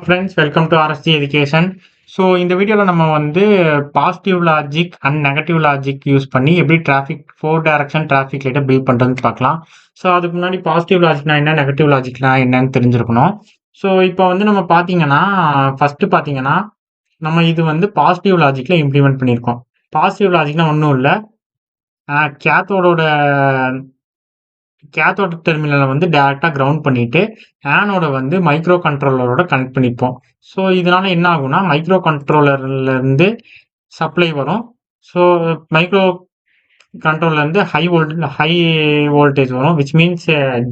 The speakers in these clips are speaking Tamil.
Friends welcome to RSG education. So இந்த வீடியோவில் நம்ம வந்து positive logic and negative logic use பண்ணி எப்படி டிராஃபிக் ஃபோர் டைரக்ஷன் டிராஃபிக் லைட்டை பில்ட் பண்ணுறதுன்னு பார்க்கலாம். ஸோ அதுக்கு முன்னாடி பாசிட்டிவ் லாஜிக்னா என்ன, நெகட்டிவ் லாஜிக்னா என்னன்னு தெரிஞ்சிருக்கணும். ஸோ இப்போ வந்து நம்ம பார்த்தீங்கன்னா ஃபர்ஸ்ட் பார்த்தீங்கன்னா நம்ம இது வந்து பாசிட்டிவ் லாஜிக்ல இம்ப்ளிமெண்ட் பண்ணியிருக்கோம். பாசிட்டிவ் லாஜிக்னா ஒன்றும் இல்லை, கேத்தோட கேத்தோட டெர்மினலை வந்து டைரக்டா கிரவுண்ட் பண்ணிட்டு ஆனோட வந்து மைக்ரோ கண்ட்ரோலரோட கனெக்ட் பண்ணிப்போம். ஸோ இதனால என்ன ஆகும்னா மைக்ரோ கண்ட்ரோலர்ல இருந்து சப்ளை வரும். ஸோ மைக்ரோ கண்ட்ரோல்ல இருந்து ஹை வோல்டேஜ் வரும், விச் மீன்ஸ்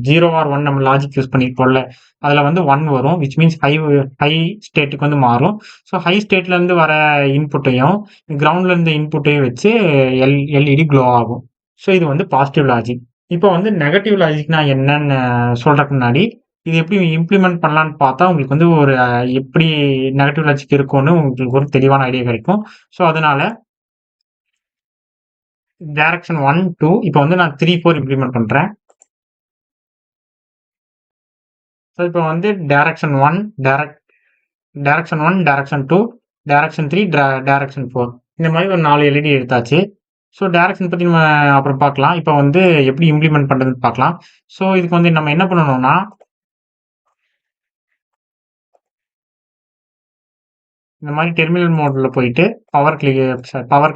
0 ஆர் 1 நம்ம லாஜிக் யூஸ் பண்ணிருப்போம்ல, அதுல வந்து 1 வரும், விச் மீன்ஸ் ஹை ஸ்டேட்டுக்கு வந்து மாறும். ஸோ ஹை ஸ்டேட்ல இருந்து வர இன்புட்டையும் கிரவுண்ட்ல இருந்து இன்புட்டையும் வச்சு எல்இடி க்ளோ ஆகும். ஸோ இது வந்து பாசிட்டிவ் லாஜிக். இப்போ வந்து நெகட்டிவ் லாஜிக்னா என்னன்னு சொல்றதுக்கு முன்னாடி இது எப்படி இம்ப்ளிமெண்ட் பண்ணலான்னு பார்த்தா உங்களுக்கு வந்து ஒரு எப்படி நெகட்டிவ் லாஜிக் இருக்கும்னு உங்களுக்கு ஒரு தெளிவான ஐடியா கிடைக்கும். ஸோ அதனால டைரக்ஷன் 1, 2 இப்போ வந்து நான் 3, 4 இம்ப்ளிமெண்ட் பண்றேன். ஸோ இப்போ வந்து direction 1, direction 1, direction 2, direction 3, direction 4 இந்த மாதிரி ஒரு 4 எல்இடி எடுத்தாச்சு. ஸோ டைரக்ஷன் பற்றி நம்ம அப்புறம் பார்க்கலாம். இப்போ வந்து எப்படி இம்ப்ளிமெண்ட் பண்ணுறதுன்னு பார்க்கலாம். ஸோ இதுக்கு வந்து நம்ம என்ன பண்ணணும்னா இந்த மாதிரி டெர்மினல் மோட்ல போயிட்டு பவர்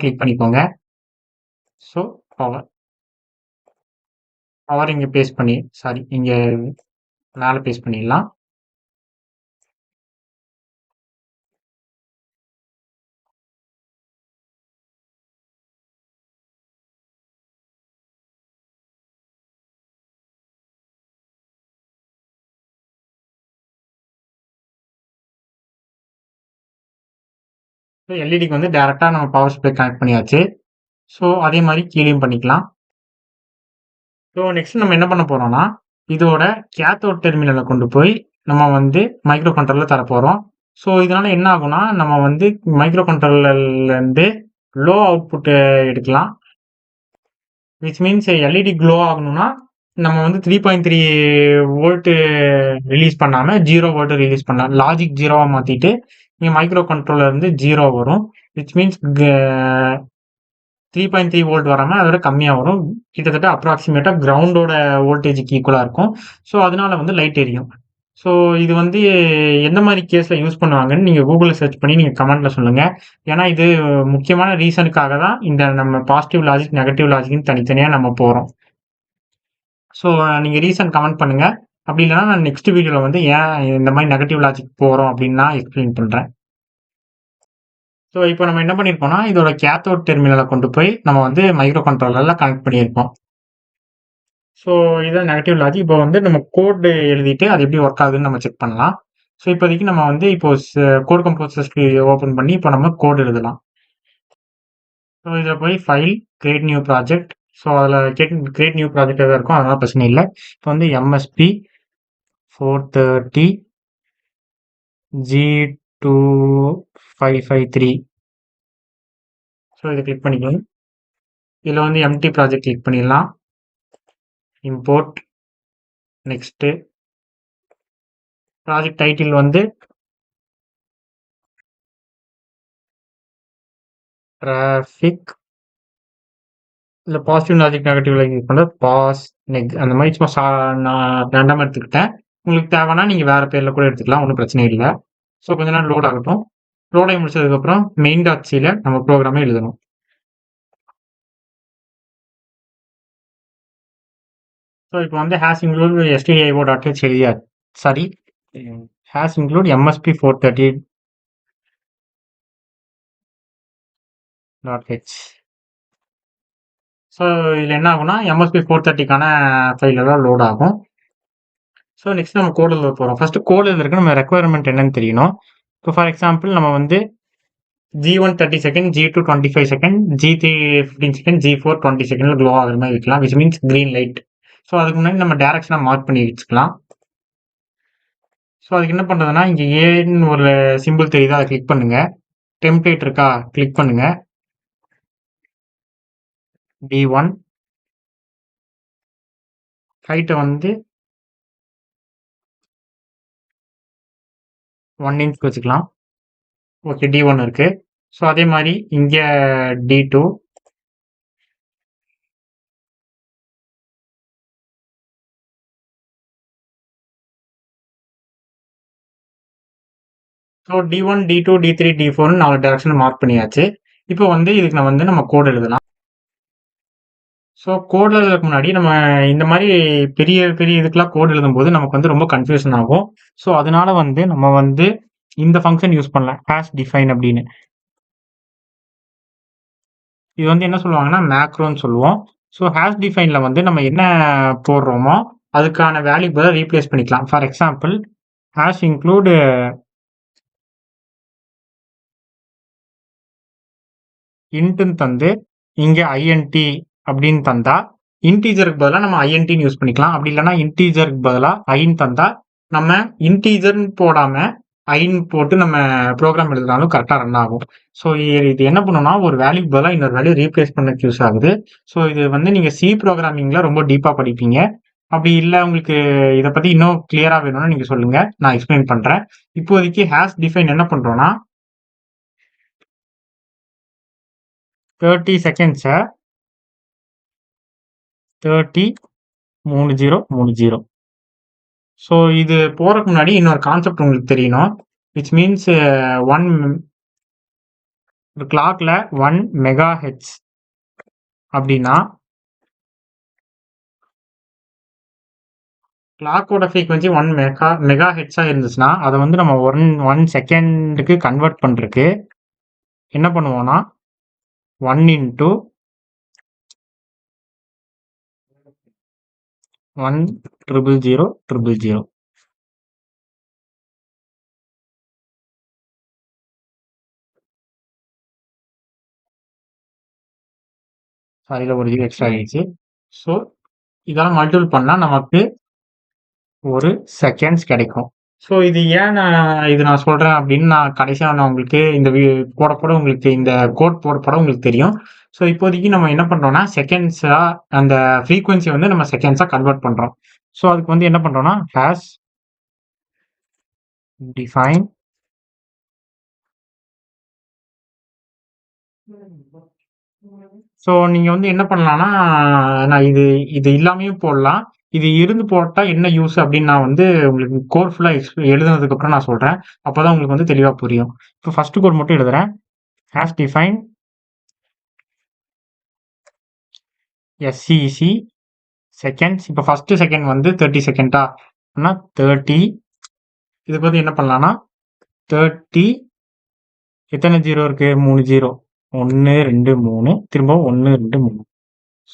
கிளிக் பண்ணிக்கோங்க. ஸோ பவர் பவர் இங்கே பேஸ்ட் பண்ணி இங்கே மேலே பேஸ்ட் பண்ணிடலாம். எல்இடிக்கு வந்து டைரக்டா நம்ம பவர் சப்ளை கனெக்ட் பண்ணியாச்சு. ஸோ அதே மாதிரி கீழேயும் பண்ணிக்கலாம். ஸோ நெக்ஸ்ட் நம்ம என்ன பண்ண போறோம்னா இதோட கேத்தோட் டெர்மினலை கொண்டு போய் நம்ம வந்து மைக்ரோ கண்ட்ரோலர் தர போறோம். ஸோ இதனால என்ன ஆகும்னா நம்ம வந்து மைக்ரோ கண்ட்ரோலர்ல இருந்து லோ அவுட்புட் எடுக்கலாம், விச் மீன்ஸ் எல்இடி க்ளோ ஆகணும்னா நம்ம வந்து 3.3 வோல்ட் ரிலீஸ் பண்ணாம 0 வோல்ட் ரிலீஸ் பண்ணலாம். லாஜிக் 0வா மாத்திட்டு இங்க மைக்ரோ கண்ட்ரோலர் இருந்து 0 வரும், விச் மீன்ஸ் 3.3 வோல்ட் வராம அதோட கம்மியா வரும். கிட்டத்தட்ட அப்ராக்சிமேட்டா கிரவுண்டோட வோல்டேஜுக்கு ஈக்குவலா இருக்கும். ஸோ அதனால வந்து லைட் எரியும். ஸோ இது வந்து எந்த மாதிரி கேஸ்ல யூஸ் பண்ணுவாங்கன்னு நீங்க கூகுள்ல சர்ச் பண்ணி நீங்க கமெண்ட்ல சொல்லுங்க. ஏன்னா இது முக்கியமான ரீசனுக்காக தான் இந்த நம்ம பாசிட்டிவ் லாஜிக் நெகட்டிவ் லாஜிக்னு தனித்தனியா நம்ம போறோம். ஸோ நீங்க ரீசன் கமெண்ட் பண்ணுங்க. அப்படி இல்லைன்னா நான் நெக்ஸ்ட் வீடியோல வந்து ஏன் இந்த மாதிரி நெகட்டிவ் லாஜிக் போறோம் அப்படின்னு நான் எக்ஸ்பிளைன் பண்றேன். ஸோ இப்போ நம்ம என்ன பண்ணியிருக்கோம்னா இதோட கேத்தோட் டெர்மினலை கொண்டு போய் நம்ம வந்து மைக்ரோ கண்ட்ரோலர்ல கனெக்ட் பண்ணியிருக்கோம். ஸோ இதான் நெகட்டிவ் லாஜிக். இப்போ வந்து நம்ம கோட் எழுதிட்டு அது எப்படி ஒர்க் ஆகுதுன்னு நம்ம செக் பண்ணலாம். ஸோ இப்போதைக்கு நம்ம வந்து இப்போ கோட் கம்போசர்ஸ்க்கு ஓப்பன் பண்ணி இப்போ நம்ம கோட் எழுதலாம். ஸோ இதில் போய் file create new project. So அதில் கிரியேட் நியூ ப்ராஜெக்ட் எதாவது இருக்கும், அதனால பிரச்சனை இல்லை. இப்போ வந்து எம்எஸ்பி 430 G2553. ஸோ இதை கிளிக் பண்ணிக்கலாம். இதில் வந்து எம்டி ப்ராஜெக்ட் கிளிக் பண்ணிடலாம். இம்போர்ட், நெக்ஸ்ட்டு ப்ராஜெக்ட் டைட்டில் வந்து டிராஃபிக், இல்லை பாசிட்டிவ் லாஜிக் நெகட்டிவ் லாஜிக் பண்ணுறது பாஸ் நெக் அந்த மாதிரி சும்மா நான் ரெண்டாம் எடுத்துக்கிட்டேன். உங்களுக்கு தேவைன்னா நீங்கள் வேறு பேரில் கூட எடுத்துக்கலாம், ஒன்றும் பிரச்சனை இல்லை. ஸோ கொஞ்ச நேரம் லோட் ஆகட்டும். லோட் ஆகி முடிச்சதுக்கப்புறம் மெயின் டாட் சியில் நம்ம ப்ரோக்ராமே எழுதணும். ஸோ இப்போ வந்து ஹேஸ் இன்க்ளூட் stdio.h எழுதியா hash include MSP 430.h. So இதில் என்ன ஆகும்னா MSP 430க்கான ஃபைல் எல்லாம் லோட் ஆகும். ஸோ நெக்ஸ்ட் நம்ம கோட் எழுத போகிறோம். ஃபர்ஸ்ட் கோட் எழுதுறதுக்கு நம்ம ரெக்குவயர்மெண்ட் என்னன்னு தெரியணும். இப்போ ஃபார் எக்ஸாம்பிள் நம்ம வந்து G1 30 second, G2 25 second, G3 15 second, G4 20 செகண்ட்ல க்ளோ ஆகுற மாதிரி வைக்கலாம், which means green light. So அதுக்கு முன்னாடி நம்ம டேரக்ஷனை மார்க் பண்ணி வச்சுக்கலாம். ஸோ அதுக்கு என்ன பண்ணுறதுன்னா இங்கே ஏன்னு ஒரு சிம்பிள் தெரியுதா, அதை கிளிக் பண்ணுங்க. டெம்ப்ளேட் இருக்கா, கிளிக் பண்ணுங்க. D1 ஹைட்டை வந்து 1 இன்ச் வச்சுக்கலாம். ஓகே, D1 இருக்கு. ஸோ அதே மாரி இங்க D2. So D1, D2, D3, D4ன்னு 4 direction mark பண்ணியாச்சு. இப்போ வந்து இதுக்கு நம்ம கோட் எழுதலாம். ஸோ கோட் எழுதுறதுக்கு முன்னாடி நம்ம இந்த மாரி பெரிய பெரிய இதுக்கெல்லாம் கோட் எழுதும்போது நமக்கு வந்து ரொம்ப கன்ஃப்யூஷன் ஆகும். ஸோ அதனால வந்து நம்ம வந்து இந்த ஃபங்ஷன் யூஸ் பண்ணலாம். ஹாஷ் டிஃபைன் அப்படின்னு. இது வந்து என்ன சொல்லுவாங்கன்னா மேக்ரோன்னு சொல்லுவோம். ஸோ ஹாஷ் டிஃபைன்ல வந்து நம்ம என்ன போடுறோமோ அதுக்கான வேல்யூ பதிலா ரீப்ளேஸ் பண்ணிக்கலாம். ஃபார் எக்ஸாம்பிள் ஹாஷ் இன்க்ளூட் இன்ட்ன்னு தந்து இங்க INT அப்படின்னு தந்தா இன்டீஜருக்கு பதிலா நம்ம INTன்னு யூஸ் பண்ணிக்கலாம். அப்படி இல்லைன்னா இன்டீஜருக்கு பதிலா ஐன்னு தந்தா நம்ம இன்டீஜர்ன்னு போடாம ஐன்னு போட்டு நம்ம ப்ரோக்ராம் எழுதினாலும் கரெக்டாக ரன் ஆகும். ஸோ இது என்ன பண்ணும்னா ஒரு வேல்யூக்கு பதிலாக இன்னொரு வேல்யூ ரீப்ளேஸ் பண்ண யூஸ் ஆகுது. ஸோ இது வந்து நீங்க சி ப்ரோக்ராமிங்ல ரொம்ப டீப்பா படிப்பீங்க. அப்படி இல்லை உங்களுக்கு இதை பத்தி இன்னும் கிளியரா வேணும்னு நீங்க சொல்லுங்க, நான் எக்ஸ்பிளைன் பண்றேன். இப்போதைக்கு ஹேஷ் டிஃபைன் என்ன பண்றோம்னா 30 செகண்ட்ஸை 30 ஸோ இது போறதுக்கு முன்னாடி இன்னொரு கான்செப்ட் உங்களுக்கு தெரியணும். விச் மீன்ஸ் ஒரு கிளாக்ல 1 மெகா ஹெட்ஸ் அப்படின்னா கிளாக்கோட ஃப்ரீக்வன்சி 1 மெகா ஹெட்ஸா இருந்துச்சுன்னா அதை வந்து நம்ம 1 செகண்டுக்கு கன்வெர்ட் பண்றதுக்கு என்ன பண்ணுவோம்னா 1 இன்டூ 1,000,000 சாரியில ஒரு ஜீரோ எக்ஸ்ட்ரா ஆயிடுச்சு. ஸோ இதெல்லாம் மல்டிபிள் பண்ணா நமக்கு ஒரு செகண்ட்ஸ் கிடைக்கும். ஸோ இது ஏன் நான் சொல்றேன் அப்படின்னு நான் கடைசியா நான் உங்களுக்கு இந்த போட உங்களுக்கு இந்த கோட் போட உங்களுக்கு தெரியும். ஸோ இப்போதைக்கு நம்ம என்ன பண்றோம்னா செகண்ட்ஸா அந்த ஃப்ரீக்வன்சி வந்து நம்ம செகண்ட்ஸா கன்வெர்ட் பண்றோம். ஸோ அதுக்கு வந்து என்ன பண்றோம்னா ஹேஷ் டிஃபைன் ஸோ நீங்க வந்து என்ன பண்ணலாம்னா நான் இது இல்லாமையும் போடலாம். இது இருந்து போட்டா என்ன யூஸ் அப்படின்னு நான் வந்து உங்களுக்கு கோட் ஃபுல்லா எழுதுனதுக்கு அப்புறம் நான் சொல்றேன். அப்பதான் உங்களுக்கு வந்து தெளிவா புரியும். இப்போ ஃபர்ஸ்ட் கோட் மட்டும் எழுதுறேன். Hash define SCEC seconds. இப்போ ஃபர்ஸ்ட் செகண்ட் வந்து 30 செகண்டா 30. இதுக்கு வந்து என்ன பண்ணலாம்னா 30 எத்தனை ஜீரோ இருக்கு? 3 ஜீரோ. 1 2 3 திரும்ப 1 2 3.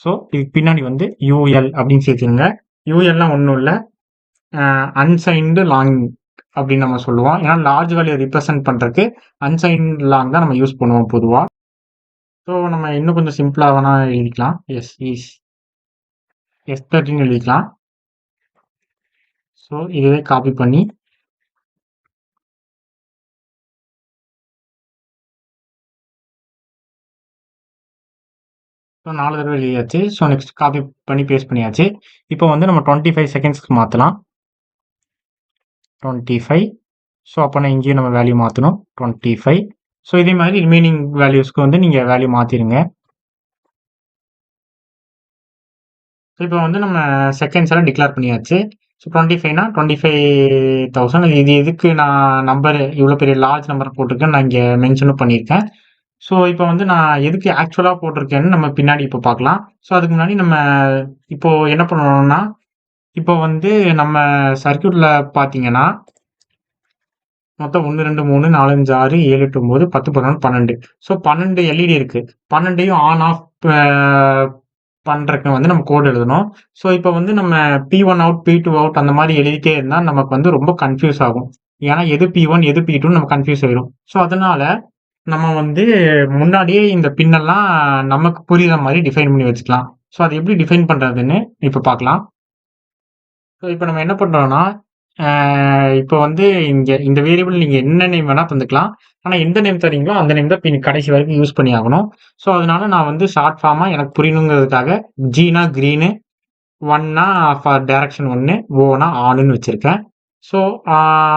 ஸோ இதுக்கு பின்னாடி வந்து UL அப்படின்னு சேர்த்துருங்க. ULலாம் ஒன்றும் இல்லை, அன்சைன்டு லாங் அப்படின்னு நம்ம சொல்லுவோம். ஏன்னா லார்ஜ் வேல்யூ ரிப்ரசென்ட் பண்றதுக்கு அன்சைன்டு லாங் தான் நம்ம யூஸ் பண்ணுவோம் பொதுவா. ஸோ நம்ம இன்னும் கொஞ்சம் சிம்பிளா வேணா எழுதிக்கலாம். S13 எழுதிக்கலாம். ஸோ இதுவே காப்பி பண்ணி ஸோ 4 தடவை எழுதியாச்சு. ஸோ நெக்ஸ்ட் காப்பி பண்ணி பேஸ்ட் பண்ணியாச்சு. இப்போ வந்து நம்ம 25 செகண்ட்ஸ்க்கு மாற்றலாம். 25. ஸோ அப்போ நான் இங்கேயும் நம்ம வேல்யூ மாற்றணும் 25. ஸோ இதே மாதிரி ரிமைனிங் வேல்யூஸ்க்கு வந்து நீங்கள் வேல்யூ மாற்றிடுங்க. இப்போ வந்து நம்ம செகண்ட்ஸ் எல்லாம் டிக்ளேர் பண்ணியாச்சு. ஸோ 25னா 25,000. இது எதுக்கு நான் நம்பர் இவ்வளோ பெரிய லார்ஜ் நம்பர் போட்டிருக்கேன்னு நான் இங்கே மென்ஷனும் பண்ணியிருக்கேன். ஸோ இப்போ வந்து நான் எதுக்கு ஆக்சுவலாக போட்டிருக்கேன்னு நம்ம பின்னாடி இப்போ பார்க்கலாம். ஸோ அதுக்கு முன்னாடி நம்ம இப்போ என்ன பண்ணணும்னா இப்போ வந்து நம்ம சர்க்யூட்ல பார்த்தீங்கன்னா மொத்தம் 1 2 3 4 5 6 7 8 9 10 11 12. ஸோ 12 LED இருக்கு. 12யும் ஆன் ஆஃப் பண்றதுக்கு வந்து நம்ம கோட் எழுதணும். ஸோ இப்போ வந்து நம்ம P1 அவுட் P2 அவுட் அந்த மாதிரி எழுதிட்டே இருந்தா நமக்கு வந்து ரொம்ப கன்ஃபியூஸ் ஆகும். ஏன்னா எது P1 எது P2 நம்ம கன்ஃபியூஸ் ஆயிடும். ஸோ அதனால நம்ம வந்து முன்னாடியே இந்த பின்னெல்லாம் நமக்கு புரியுற மாதிரி டிஃபைன் பண்ணி வச்சுக்கலாம். ஸோ அது எப்படி டிஃபைன் பண்றதுன்னு இப்போ பார்க்கலாம். ஸோ இப்போ நம்ம என்ன பண்றோம்னா இப்போ வந்து இந்த வேரியபிள் நீங்க என்ன நேம் வேணா தந்துக்கலாம். ஆனா எந்த நேம் தரீங்களோ அந்த நேம் தான் கடைசி வரைக்கும் யூஸ் பண்ணி ஆகணும். ஸோ அதனால நான் வந்து ஷார்ட் ஃபார்மா எனக்கு புரியணுங்கிறதுக்காக Gனா கிரீனு, 1னா ஃபார் டைரக்ஷன் 1, Oனா ஆன்னு வச்சிருக்கேன். ஸோ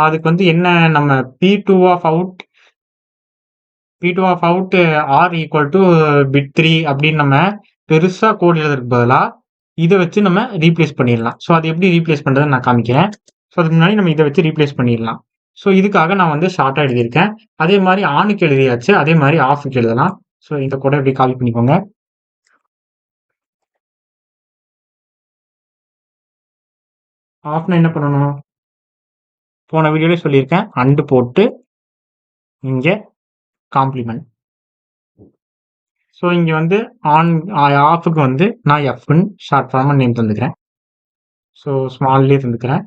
அதுக்கு வந்து என்ன நம்ம P2 of out P2 of out are equal to bit 3 அப்படின்னு நம்ம பெருசா கோட் எழுதுறதுக்கு பதிலா இதை வச்சு நம்ம ரீப்ளேஸ் பண்ணிடலாம். ஸோ அது எப்படி ரீப்ளேஸ் பண்றதுன்னு நான் காமிக்கிறேன். ஸோ அதுக்கு முன்னாடி நம்ம இதை வச்சு ரீப்ளேஸ் பண்ணிடலாம். ஸோ இதுக்காக நான் வந்து ஷார்ட்டா எழுதியிருக்கேன். அதே மாதிரி ஆனுக்கு எழுதியாச்சு, அதே மாதிரி ஆஃபுக்கு எழுதலாம். ஸோ இந்த கூட எப்படி காப்பி பண்ணிக்கோங்க. ஆஃப்னா என்ன பண்ணணும்? போன வீடியோல சொல்லியிருக்கேன், அண்டு போட்டு இங்க காம்ப்ளிமெண்ட். ஸோ இங்க வந்து ஆன் ஆஃபுக்கு வந்து நான் எஃப்னு ஷார்ட் ஃபார்மா நேம் தந்துக்கிறேன். ஸோ ஸ்மால்லேயே தந்துக்கிறேன்.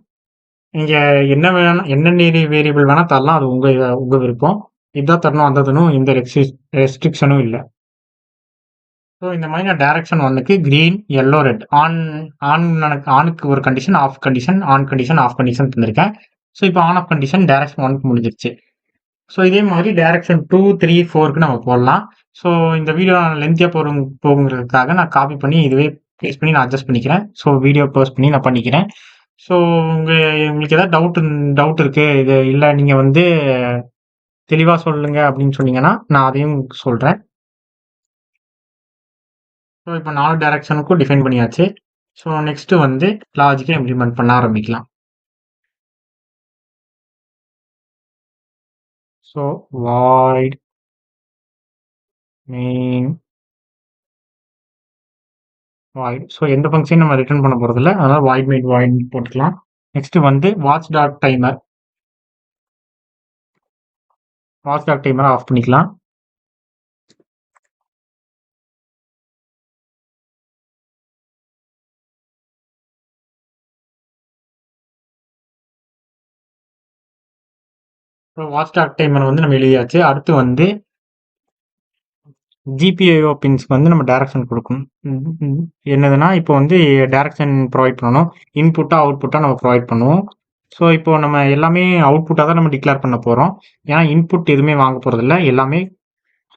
இங்க என்ன வேணா என்ன வேரியபிள் வேணா தரலாம். அது உங்க விருப்பம். இதான் தரணும், அந்த தரணும், எந்த ரெஸ்ட்ரிக்ஷனும் இல்லை. ஸோ இந்த மாதிரி நான் டைரக்ஷன் 1க்கு கிரீன், எல்லோ, ரெட் ஆனுக்கு ஒரு condition, off condition, on condition, off condition தந்திருக்கேன். ஸோ இப்போ ஆன் ஆஃப் கண்டிஷன் டைரக்ஷன் 1க்கு முடிஞ்சிருச்சு. ஸோ இதே மாதிரி டைரக்ஷன் 2, 3, 4க்கு நம்ம போடலாம். ஸோ இந்த வீடியோ லென்த்தியாக போகுங்கிறதுக்காக நான் காப்பி பண்ணி இதுவே பேஸ்ட் பண்ணி நான் அட்ஜஸ்ட் பண்ணிக்கிறேன். ஸோ வீடியோ போஸ்ட் பண்ணி நான் பண்ணிக்கிறேன். ஸோ உங்களுக்கு ஏதாவது டவுட் இருக்கு, இது இல்லை நீங்கள் வந்து தெளிவாக சொல்லுங்க அப்படின்னு சொன்னீங்கன்னா நான் அதையும் சொல்கிறேன். ஸோ இப்போ 4 டைரக்ஷனுக்கும் டிஃபைன் பண்ணியாச்சு. ஸோ நெக்ஸ்ட் வந்து லாஜிக்கை இம்ப்ளிமெண்ட் பண்ண ஆரம்பிக்கலாம். So void main void. So எந்த ஃபங்க்ஷன் நம்ம ரிட்டர்ன் பண்ண போறது இல்லை, அதனால void main void போட்டுக்கலாம். நெக்ஸ்ட் வந்து watch dot timer ஆஃப் பண்ணிக்கலாம். வாட்ச் டாக் டைமர் வந்து நம்ம எழுதியாச்சு. அடுத்து வந்து GPIO பின்ஸ்க்கு வந்து நம்ம டைரக்ஷன் கொடுக்கணும். என்னதுன்னா இப்போ வந்து டைரக்ஷன் ப்ரொவைட் பண்ணணும். இன்புட்டா அவுட்புட்டா நம்ம ப்ரொவைட் பண்ணுவோம். ஸோ இப்போ நம்ம எல்லாமே அவுட்புட்டாக தான் நம்ம டிக்ளேர் பண்ண போகிறோம். ஏன்னா இன்புட் எதுவுமே வாங்க போகிறதில்ல, எல்லாமே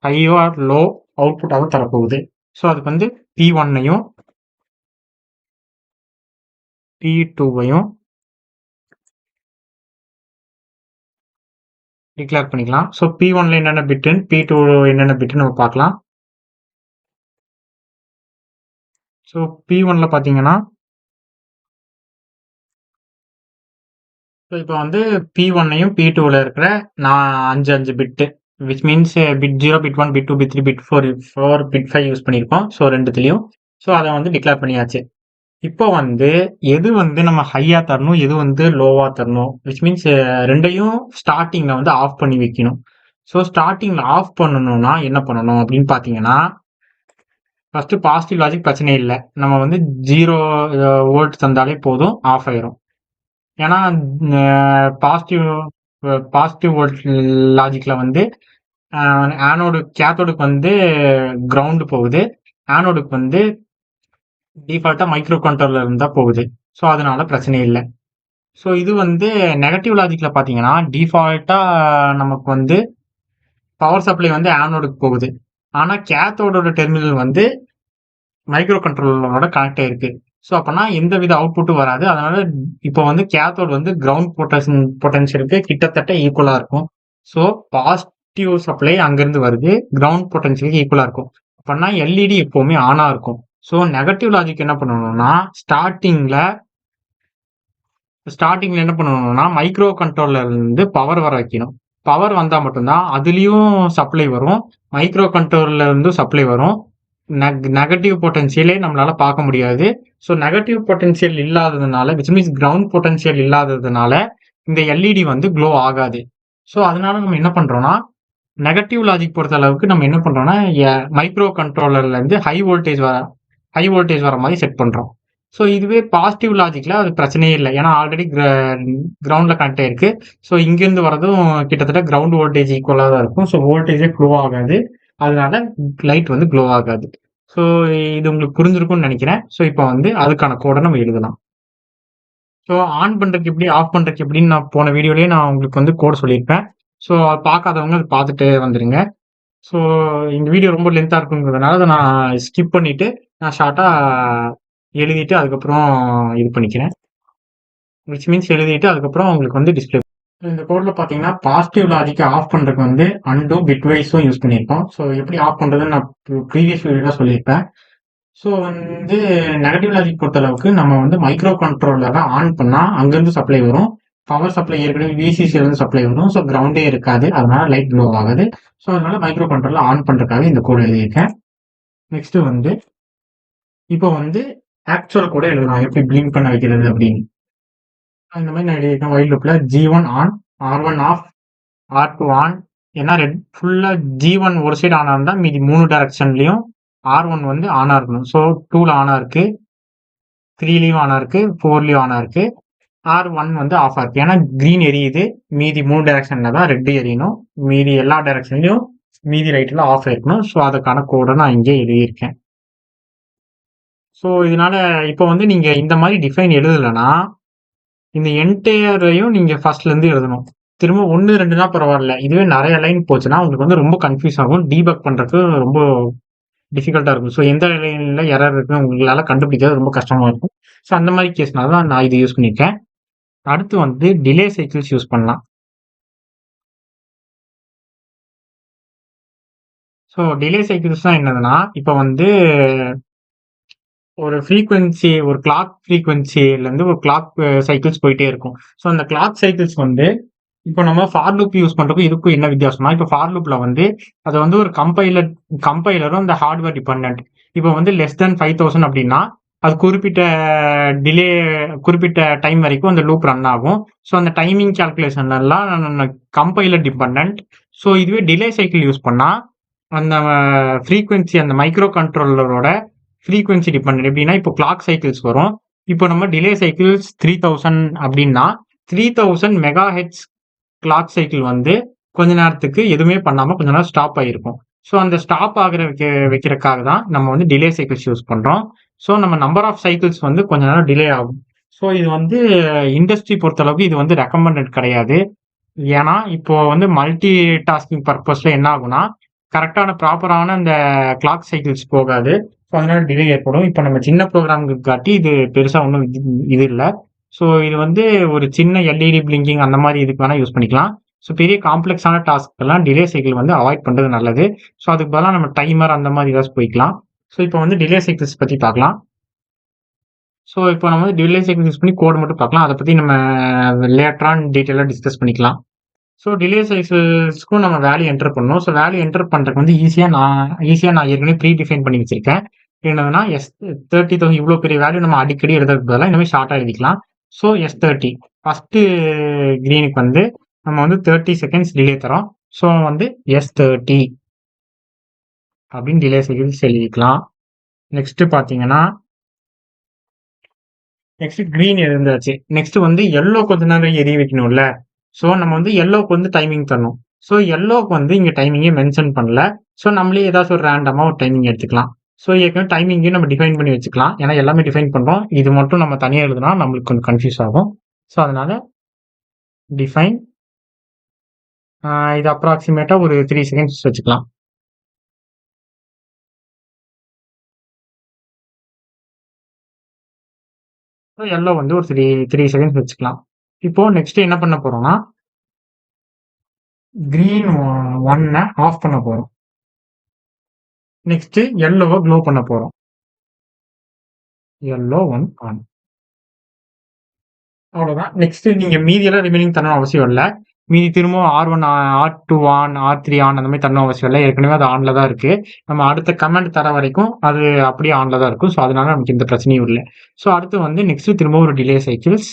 ஹையோ ஆர் லோ அவுட்புட்டாக தான் தரப்போகுது. ஸோ அதுக்கு வந்து P1ஐயும் P2ஐயும் டிக்ளேர் பண்ணிக்கலாம். ஸோ P1ல என்னென்ன பிட்டுன்னு, P2 என்னென்ன பிட்டுன்னு நம்ம பார்க்கலாம். ஸோ P1ல பார்த்தீங்கன்னா ஸோ இப்போ வந்து P1ஐயும் P2ல இருக்கிற நான் 5 bit, which means bit 0, bit 1, bit 2, bit 3, bit 4, bit 5 use பண்ணியிருக்கோம். ஸோ ரெண்டுத்துலேயும். ஸோ அதை வந்து டிக்ளேர் பண்ணியாச்சு. இப்போ வந்து எது வந்து நம்ம ஹையா தரணும், எது வந்து லோவா தரணும், விச் மீன்ஸ் ரெண்டையும் ஸ்டார்டிங்ல வந்து ஆஃப் பண்ணி வைக்கணும். ஸோ ஸ்டார்டிங்ல ஆஃப் பண்ணணும்னா என்ன பண்ணணும் அப்படின்னு பார்த்தீங்கன்னா, ஃபர்ஸ்ட் பாசிட்டிவ் லாஜிக் பிரச்சனை இல்லை, நம்ம வந்து 0 வோல்ட் தந்தாலே போதும், ஆஃப் ஆயிரும். ஏன்னா பாசிட்டிவ் பாசிட்டிவ் வோல்ட் லாஜிக்ல வந்து கேத்தோடுக்கு வந்து கிரவுண்டு போகுது, ஆனோடுக்கு வந்து டிஃபால்ட்டா மைக்ரோ கண்ட்ரோலர் இருந்தா போகுது. ஸோ அதனால பிரச்சனை இல்லை. ஸோ இது வந்து நெகட்டிவ் லாஜிக்ல பார்த்தீங்கன்னா டிஃபால்ட்டா நமக்கு வந்து பவர் சப்ளை வந்து ஆனோடுக்கு போகுது. ஆனால் கேத்தோடோட டெர்மினல் வந்து மைக்ரோ கண்ட்ரோலரோட கனெக்ட் ஆயிருக்கு. ஸோ அப்போனா எந்த வித அவுட்புட்டும் வராது. அதனால இப்போ வந்து கேத்தோடு வந்து கிரவுண்ட் பொட்டன்ஷியலுக்கு கிட்டத்தட்ட ஈக்குவலா இருக்கும். ஸோ பாசிட்டிவ் சப்ளை அங்கிருந்து வருது, கிரவுண்ட் பொட்டன்ஷியலுக்கு ஈக்குவலா இருக்கும். அப்போனா எல்இடி எப்பவுமே ஆனா இருக்கும். ஸோ நெகட்டிவ் லாஜிக் என்ன பண்ணணும்னா ஸ்டார்டிங்ல என்ன பண்ணணும்னா மைக்ரோ கண்ட்ரோலர்ல இருந்து பவர் வர வைக்கணும். பவர் வந்தா மட்டும்தான் அதுலயும் சப்ளை வரும், மைக்ரோ கண்ட்ரோலர்ல இருந்து சப்ளை வரும். நெகட்டிவ் பொட்டன்ஷியலே நம்மளால பார்க்க முடியாது. ஸோ நெகட்டிவ் பொட்டன்ஷியல் இல்லாததுனால, விச் மீன்ஸ் கிரவுண்ட் பொட்டன்ஷியல் இல்லாததுனால இந்த எல்இடி வந்து க்ளோ ஆகாது. ஸோ அதனால நம்ம என்ன பண்றோம்னா, நெகட்டிவ் லாஜிக் பொறுத்த அளவுக்கு நம்ம என்ன பண்றோம்னா, மைக்ரோ கண்ட்ரோலர்ல இருந்து ஹை வோல்டேஜ் வர மாதிரி செட் பண்றோம். ஸோ இதுவே பாசிட்டிவ் லாஜிக்ல அது பிரச்சனையே இல்லை, ஏன்னா ஆல்ரெடி கிரவுண்ட்ல கனெக்ட் ஆயிருக்கு. ஸோ இங்கிருந்து வரதும் கிட்டத்தட்ட கிரவுண்ட் வோல்டேஜ் ஈக்குவலாக தான் இருக்கும். ஸோ வோல்டேஜே க்ளோ ஆகாது, அதனால லைட் வந்து க்ளோ ஆகாது. ஸோ இது உங்களுக்கு புரிஞ்சிருக்கும்னு நினைக்கிறேன். ஸோ இப்போ வந்து அதுக்கான கோடை நம்ம எழுதலாம். ஸோ ஆன் பண்றதுக்கு எப்படி, ஆஃப் பண்றதுக்கு எப்படின்னு நான் போன வீடியோலயே நான் உங்களுக்கு வந்து கோட் சொல்லியிருப்பேன். ஸோ அது பார்க்காதவங்க அதை பார்த்துட்டு வந்துருங்க. ஸோ இந்த வீடியோ ரொம்ப லென்த்தா இருக்குங்கிறதுனால அதை நான் ஸ்கிப் பண்ணிட்டு நான் ஷார்ட்டா எழுதிட்டு அதுக்கப்புறம் இது பண்ணிக்கிறேன். விச் மீன்ஸ் எழுதிட்டு அதுக்கப்புறம் உங்களுக்கு வந்து டிஸ்பிளே. இந்த கோட்ல பார்த்தீங்கன்னா பாசிட்டிவ் லாஜிக்கை ஆஃப் பண்ணுறதுக்கு வந்து அன்டூ பிட்வைஸும் யூஸ் பண்ணியிருக்கோம். ஸோ எப்படி ஆஃப் பண்ணுறதுன்னு நான் ப்ரீவியஸ் வீடியோவில் சொல்லியிருப்பேன். ஸோ வந்து நெகட்டிவ் லாஜிக் பொறுத்தளவுக்கு நம்ம வந்து மைக்ரோ கண்ட்ரோலரை ஆன் பண்ணால் அங்கேருந்து சப்ளை வரும். பவர் சப்ளை ஏற்கனவே விசிசிலேருந்து சப்ளை வரும். ஸோ கிரவுண்டே இருக்காது, அதனால லைட் க்ளோ ஆகாது. ஸோ அதனால மைக்ரோ கண்ட்ரோலர் ஆன் பண்ணுறதுக்காக இந்த கோட் எழுதியிருக்கேன். நெக்ஸ்ட் வந்து இப்போ வந்து ஆக்சுவல் கூட எழுதலாம், எப்படி பிளிங்க் பண்ண வைக்கிறது அப்படின்னு. இந்த மாதிரி நான் எழுதியிருக்கேன். வைல் லூப்ல G1 on, R1 off, R2 on. ஏன்னா ஃபுல்லா G1 ஒரு சைடு ஆனா இருந்தா மீதி 3 டைரக்ஷன்லயும் R1 வந்து ஆனா இருக்கணும். ஸோ 2ல ஆனா இருக்கு, 3லயும் ஆனா இருக்கு, 4லயும் ஆனா இருக்கு. R1 வந்து ஆஃபா இருக்கு. ஏன்னா கிரீன் எரியுது, மீதி 3 டைரக்ஷன்ல தான் ரெட் எரியணும். மீதி எல்லா டைரக்ஷன்லயும் மீதி லைட்ல ஆஃப் இருக்கணும். ஸோ அதுக்கான கோடை நான் இங்கே எழுதியிருக்கேன். ஸோ இதனால இப்போ வந்து நீங்க இந்த மாதிரி டிஃபைன் எழுதலைன்னா இந்த என்டையரையும் நீங்க ஃபர்ஸ்ட்ல இருந்து எழுதணும். திரும்ப 1, 2னா பரவாயில்ல. இதுவே நிறைய லைன் போச்சுன்னா உங்களுக்கு வந்து ரொம்ப கன்ஃபியூஸ் ஆகும். டீபக் பண்றதுக்கு ரொம்ப டிஃபிகல்ட்டா இருக்கும். ஸோ எந்த லைன்ல எரர் இருக்குன்னு உங்களால கண்டுபிடிக்கிறது ரொம்ப கஷ்டமா இருக்கும். ஸோ அந்த மாதிரி கேஸ்னால தான் நான் இது யூஸ் பண்ணியிருக்கேன். அடுத்து வந்து டிலே சைக்கிள்ஸ் யூஸ் பண்ணலாம். ஸோ டிலே சைக்கிள்ஸ்னா என்னதுன்னா, இப்போ வந்து ஒரு ஃப்ரீக்வென்சி, ஒரு கிளாக் ஃப்ரீக்வென்சிலேருந்து ஒரு கிளாக் சைக்கிள்ஸ் போயிட்டே இருக்கும். ஸோ அந்த கிளாக் சைக்கிள்ஸ் வந்து இப்போ நம்ம ஃபார் லூப் யூஸ் பண்றதுக்கும் இதுக்கும் என்ன வித்தியாசம்னா, இப்போ ஃபார் லூப்ல வந்து அது வந்து ஒரு கம்பைலரும் இந்த ஹார்ட்வேர் டிபெண்டன்ட். இப்போ வந்து லெஸ் தென் 5000 அப்படின்னா அது டிலே குறிப்பிட்ட டைம் வரைக்கும் அந்த லூப் ரன் ஆகும். ஸோ அந்த டைமிங் கால்குலேஷன் எல்லாம் கம்பைலர் டிபெண்டன்ட். ஸோ இதுவே டிலே சைக்கிள் யூஸ் பண்ணா அந்த ஃப்ரீக்வென்சி, அந்த மைக்ரோ கண்ட்ரோலரோட ஃப்ரீக்வென்சி டிபெண்டன்ட். எப்படின்னா இப்போ கிளாக் சைக்கிள்ஸ் வரும். இப்போ நம்ம டிலே சைக்கிள்ஸ் 3000 அப்படின்னா 3000 மெகா ஹெட்ஸ் கிளாக் சைக்கிள் வந்து கொஞ்ச நேரத்துக்கு எதுவுமே பண்ணாம கொஞ்ச நேரம் ஸ்டாப் ஆகிருக்கும். ஸோ அந்த ஸ்டாப் ஆகிற வைக்கிறதுக்காக தான் நம்ம வந்து டிலே சைக்கிள்ஸ் யூஸ் பண்றோம். ஸோ நம்ம நம்பர் ஆஃப் சைக்கிள்ஸ் வந்து கொஞ்ச நேரம் டிலே ஆகும். ஸோ இது வந்து இண்டஸ்ட்ரி பொறுத்தளவுக்கு இது வந்து ரெக்கமெண்டட் கிடையாது. ஏன்னா இப்போ வந்து மல்டி டாஸ்கிங் பர்பஸ்ல என்ன ஆகும்னா கரெக்டான ப்ராப்பரான அந்த கிளாக் சைக்கிள்ஸ் போகாது. ஸோ அதனால டிலே ஏற்படும். இப்போ நம்ம சின்ன ப்ரோக்ராமுக்கு காட்டி இது பெருசா ஒன்றும் இது இல்லை. ஸோ இது வந்து ஒரு சின்ன எல்இடி பிளிங்கிங் அந்த மாதிரி இதுக்கு வேணா யூஸ் பண்ணிக்கலாம். ஸோ பெரிய காம்ப்ளெக்ஸான டாஸ்க் எல்லாம் டிலே சைக்கிள் வந்து அவாய்ட் பண்றது நல்லது. ஸோ அதுக்கு பதிலாக நம்ம டைமர் அந்த மாதிரி ஏதாச்சும் போய்க்கலாம். ஸோ இப்போ வந்து டிலே சைக்கிள்ஸ் பத்தி பார்க்கலாம். ஸோ இப்போ நம்ம வந்து டிலே சைக்கிள் யூஸ் பண்ணி கோட் மட்டும் பார்க்கலாம். அதை பத்தி நம்ம லேட்டரான் டீட்டெயிலாக டிஸ்கஸ் பண்ணிக்கலாம். ஸோ டிலே சைக்கிள்ஸ்க்கும் நம்ம வேல்யூ என்டர் பண்ணணும். ஸோ வேல்யூ என்டர் பண்றதுக்கு வந்து ஈஸியாக நான் ஏற்கனவே ப்ரீ டிஃபைன் பண்ணி வச்சிருக்கேன். என்னதுன்னா S30,000 இவ்வளோ பெரிய வேல்யூ நம்ம அடிக்கடி எழுதுறதுக்கு பதிலாக இனிமேல் ஷார்ட்டாக எழுதிக்கலாம். ஸோ S30 ஃபர்ஸ்ட் கிரீனுக்கு வந்து நம்ம வந்து 30 செகண்ட்ஸ் டிலே தரோம். ஸோ வந்து S30 அப்படின்னு டிலே சைக்கிள்ஸ் எழுதிக்கலாம். நெக்ஸ்ட் பார்த்தீங்கன்னா நெக்ஸ்ட் கிரீன் இருந்தாச்சு. நெக்ஸ்ட் வந்து எல்லோ கொஞ்ச நேரம் எரிய வைக்கணும்ல. ஸோ நம்ம வந்து எல்லோக்கு வந்து டைமிங் தரணும். ஸோ எல்லோக்கு வந்து இங்கே டைமிங்கே மென்ஷன் பண்ணல. ஸோ நம்மளே ஏதாச்சும் ஒரு ரேண்டமாக ஒரு டைமிங் எடுத்துக்கலாம். ஸோ ஏற்கனவே டைமிங்கையும் நம்ம டிஃபைன் பண்ணி வச்சுக்கலாம். ஏன்னா எல்லாமே டிஃபைன் பண்ணுறோம். இது மட்டும் நம்ம தனியாக எழுதுனா நம்மளுக்கு கொஞ்சம் கன்ஃபியூஸ் ஆகும். ஸோ அதனால டிஃபைன் இது அப்ராக்சிமேட்டாக ஒரு 3 செகண்ட்ஸ் வச்சுக்கலாம். ஸோ எல்லோ வந்து ஒரு 3 செகண்ட்ஸ் வச்சுக்கலாம். இப்போ நெக்ஸ்ட் என்ன பண்ண போறோம்னா கிரீன் 1 ஆஃப் பண்ண போறோம். நெக்ஸ்ட் எல்லோவை க்ளோ பண்ண போறோம். Yellow 1 on. அவ்வளவுதான். நெக்ஸ்ட் நீங்க மீதி எல்லாம் ரிமைனிங் தரணும் அவசியம் இல்லை. மீதி திரும்ப R1 R2 on, R3 on அந்த மாதிரி தரணும் அவசியம் இல்லை. ஏற்கனவே அது ஆன்ல தான் இருக்கு. நம்ம அடுத்த கமெண்ட் தர வரைக்கும் அது அப்படியே ஆன்ல தான் இருக்கும். ஸோ அதனால நமக்கு எந்த பிரச்சனையும் இல்லை. ஸோ அடுத்து வந்து நெக்ஸ்ட் திரும்ப ஒரு டிலே சைக்கிள்ஸ்.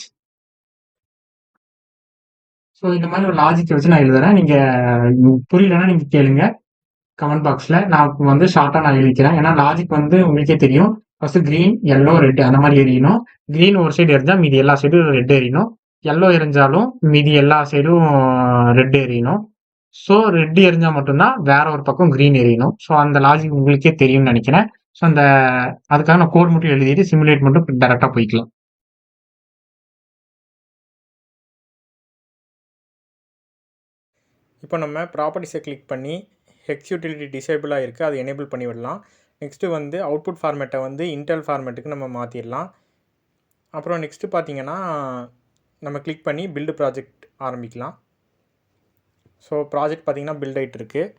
ஸோ இந்த மாதிரி ஒரு லாஜிக் வச்சு நான் எழுதுறேன். நீங்க புரியலன்னா நீங்க கேளுங்க கமெண்ட் பாக்ஸ்ல. நான் வந்து ஷார்ட்டா நான் எழுதிக்கிறேன். ஏன்னா லாஜிக் வந்து உங்களுக்கே தெரியும். ஃபர்ஸ்ட் கிரீன், எல்லோ, ரெட் அந்த மாதிரி எரியணும். கிரீன் ஒரு சைடு எரிஞ்சா மீதி எல்லா சைடும் ரெட் எரியணும். எல்லோ எரிஞ்சாலும் மீதி எல்லா சைடும் ரெட் எரியணும். ஸோ ரெட் எரிஞ்சா மட்டும்தான் வேற ஒரு பக்கம் கிரீன் எரியணும். ஸோ அந்த லாஜிக் உங்களுக்கே தெரியும்னு நினைக்கிறேன். ஸோ அதுக்காக நான் கோட் மட்டும் எழுதிட்டு சிமுலேட் மட்டும் டைரக்டா போய்க்கலாம். இப்போ நம்ம ப்ராப்பர்ட்டிஸை கிளிக் பண்ணி ஹெக்ஸ் யூட்டிலிட்டி டிசேபிளாக இருக்குது, அதை எனேபிள் பண்ணி விடலாம். நெக்ஸ்ட்டு வந்து அவுட்புட் ஃபார்மேட்டை வந்து இன்டெல் ஃபார்மேட்டுக்கு நம்ம மாற்றிடலாம். அப்புறம் நெக்ஸ்ட்டு பார்த்தீங்கன்னா நம்ம கிளிக் பண்ணி பில்டு ப்ராஜெக்ட் ஆரம்பிக்கலாம். ஸோ ப்ராஜெக்ட் பார்த்திங்கன்னா பில்ட் ஆகிட்டு இருக்குது.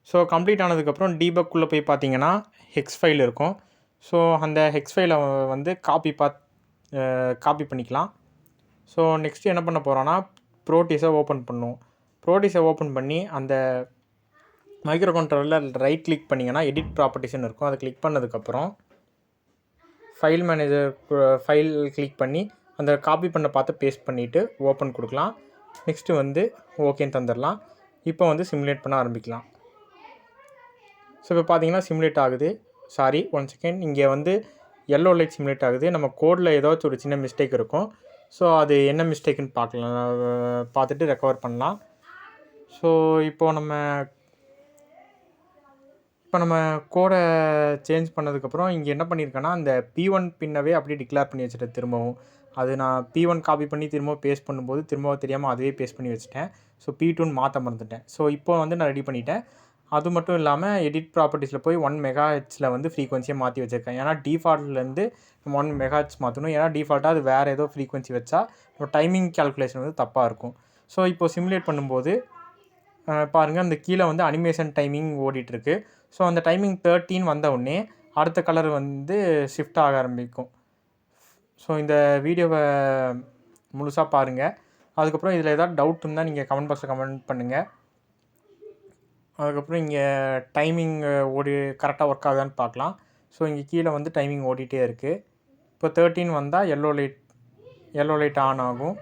ஸோ கம்ப்ளீட் ஆனதுக்கப்புறம் டீபக்குள்ளே போய் பார்த்தீங்கன்னா ஹெக்ஸ் ஃபைல் இருக்கும். ஸோ அந்த ஹெக்ஸ் ஃபைலை வந்து காப்பி பண்ணிக்கலாம். ஸோ நெக்ஸ்ட்டு என்ன பண்ண போகிறோன்னா ப்ரோட்டீஸை ஓப்பன் பண்ணும். ப்ரோட்டீஸை ஓப்பன் பண்ணி அந்த மைக்ரோ கண்ட்ரோலரில் ரைட் கிளிக் பண்ணிங்கன்னா எடிட் ப்ராப்பர்ட்டிஸ்னு இருக்கும். அதை கிளிக் பண்ணதுக்கப்புறம் ஃபைல் மேனேஜர் ஃபைல் கிளிக் பண்ணி அந்த காப்பி பண்ண பார்த்து பேஸ்ட் பண்ணிவிட்டு ஓப்பன் கொடுக்கலாம். நெக்ஸ்ட்டு வந்து ஓகேன்னு தந்துடலாம். இப்போ வந்து சிமுலேட் பண்ண ஆரம்பிக்கலாம். ஸோ இப்போ பார்த்தீங்கன்னா சிமுலேட் ஆகுது. Sorry, 1 second. இங்கே வந்து எல்லோ லைட் சிமுலேட் ஆகுது. நம்ம கோடில் ஏதாச்சும் ஒரு சின்ன மிஸ்டேக் இருக்கும். ஸோ அது என்ன மிஸ்டேக்குன்னு பார்த்துட்டு ரெக்கவர் பண்ணலாம். ஸோ இப்போ நம்ம கோடை சேஞ்ச் பண்ணதுக்கப்புறம் இங்கே என்ன பண்ணியிருக்கேன்னா அந்த P1 பின்னவே அப்படியே டிக்ளேர் பண்ணி வச்சுட்டேன் திரும்பவும். அது நான் P1 காப்பி பண்ணி திரும்பவும் பேஸ்ட் பண்ணும்போது திரும்பவும் தெரியாமல் அதுவே பேஸ்ட் பண்ணி வச்சுட்டேன். ஸோ P2 மாற்ற மறந்துட்டேன். ஸோ இப்போ வந்து நான் ரெடி பண்ணிட்டேன். அது மட்டும் இல்லாமல் எடிட் ப்ராப்பர்ட்டிஸில் போய் 1 மெகாஹெர்ட்ஸில் வந்து ஃப்ரீக்வன்சியை மாற்றி வச்சுருக்கேன். ஏன்னா டிஃபால்ட்லேருந்து 1 மெகாஹெர்ட்ஸ் மாற்றணும். ஏன்னா டிஃபால்ட்டாக அது வேறு ஏதோ ஃப்ரீக்வன்சி வச்சா டைமிங் கேல்குலேஷன் வந்து தப்பாக இருக்கும். ஸோ இப்போது சிமுலேட் பண்ணும்போது பாருங்கள், அந்த கீழே வந்து அனிமேஷன் டைமிங் ஓடிட்டுருக்கு. ஸோ அந்த டைமிங் 13 வந்தவுடனே அடுத்த கலர் வந்து ஷிஃப்ட் ஆக ஆரம்பிக்கும். ஸோ இந்த வீடியோவை முழுசாக பாருங்கள். அதுக்கப்புறம் இதில் ஏதாவது டவுட் இருந்தால் நீங்கள் கமெண்ட் பாக்ஸில் கமெண்ட் பண்ணுங்கள். அதுக்கப்புறம் இங்கே டைமிங் கரெக்டாக ஒர்க் ஆகுதான்னு பார்க்கலாம். ஸோ இங்கே கீழே வந்து டைமிங் ஓடிட்டே இருக்குது. இப்போ 13 வந்தால் எல்லோ லைட் ஆன் ஆகும்.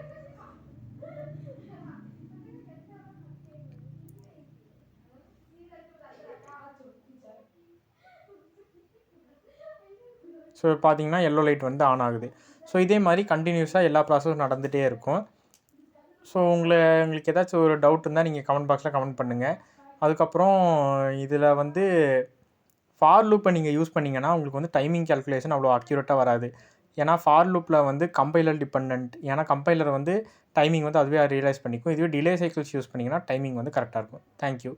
ஸோ பார்த்தீங்கன்னா எல்லோ லைட் வந்து ஆன் ஆகுது. ஸோ இதே மாதிரி கண்டினியூஸாக எல்லா ப்ராசஸும் நடந்துகிட்டே இருக்கும். ஸோ உங்களுக்கு ஏதாச்சும் ஒரு டவுட் இருந்தால் நீங்கள் கமெண்ட் பாக்ஸில் கமெண்ட் பண்ணுங்கள். அதுக்கப்புறம் இதில் வந்து ஃபார் லூப்பை நீங்கள் யூஸ் பண்ணிங்கன்னா உங்களுக்கு வந்து டைமிங் கேல்குலேஷன் அவ்வளோ அக்யூரேட்டாக வராது. ஏன்னா ஃபார் லூப்பில் வந்து கம்பைலர் டிபெண்டன்ட். ஏன்னா கம்பைலர் வந்து டைமிங் வந்து அதுவே ரியலைஸ் பண்ணிக்கும். இதுவே டிலே சைக்கிள்ஸ் யூஸ் பண்ணிங்கன்னா டைமிங் வந்து கரெக்டாக இருக்கும். தேங்க்யூ.